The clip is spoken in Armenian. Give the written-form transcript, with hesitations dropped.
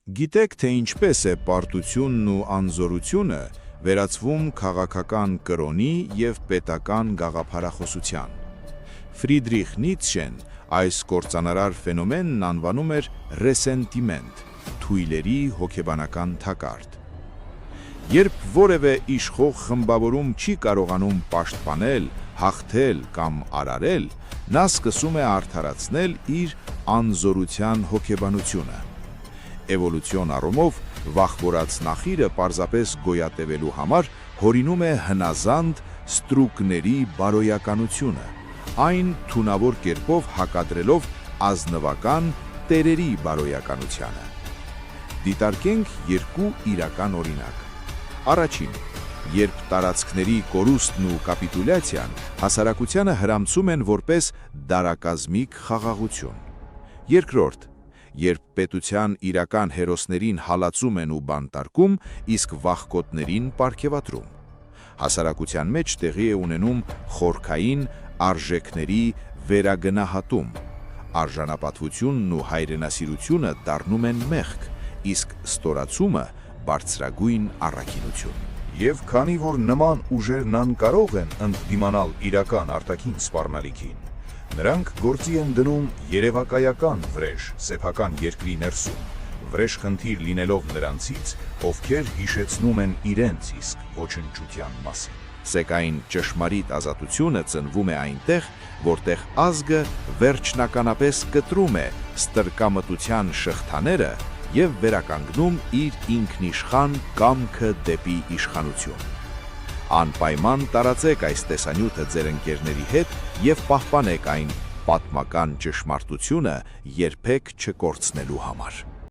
Գիտեք, թե ինչպես է պարտությունն ու անզորությունը վերածվում քաղաքական կրոնի և պետական գաղափարախոսության։ Ֆրիդրիխ Նիցշեն այս կործանարար ֆենոմենն անվանում էր ռեսենտիմենտ, թույլերի հոգեբանական թակարդ։ Երբ որևէ իշխող խմբավորում չի կարողանում պաշտպանել, հաղթել կամ արարել, նա սկսում է արդարացնել իր անզորության հոգեբանությունը։ Էվոլյուցիոն առումով վախվորած նախիրը պարզապես գոյատևելու համար հորինում է հնազանդ ստրուկների բարոյականությունը, այն թունավոր կերպով հակադրելով ազնվական տերերի բարոյականությանը։ Դիտարկենք երկու իրական օրինակ։ Առաջին, երբ տարածքների կորուստն ու կապիտուլյացիան հասարակությանը հրամցում են որպես դարակազմիկ խաղաղություն։ Երկրորդ, երբ պետության իրական հերոսներին հալածում են ու բանտարկում, իսկ վախկոտներին պարգևատրում։ Հասարակության մեջ տեղի է ունենում խորքային արժեքների վերագնահատում, արժանապատվությունն ու հայրենասիրությունը դառնում են մեղք, իսկ ստորացումը բարձրագույն առաքինություն։ Եվ քանի որ նման ուժերն անկարող են ընդդիմանալ իրական արտաքին սպառնալիքին, նրանք գործի են դնում երևակայական վրեժ սեփական երկրի ներսում, վրեժխնդիր լինելով նրանցից, ովքեր հիշեցնում են իրենց իսկ ոչնչության մասին։ Սակայն ճշմարիտ ազատությունը ծնվում է այնտեղ, որտեղ ազգը վերջնականապես կտրում է ստրկամտության շղթաները և վերականգնում իր ինքնիշխան կամքը դեպի իշխանություն։ Անպայման տարածեք այս տեսանյութը ձեր ընկերների հետ և պահպանեք այն պատմական ճշմարտությունը երբեք չկորցնելու համար։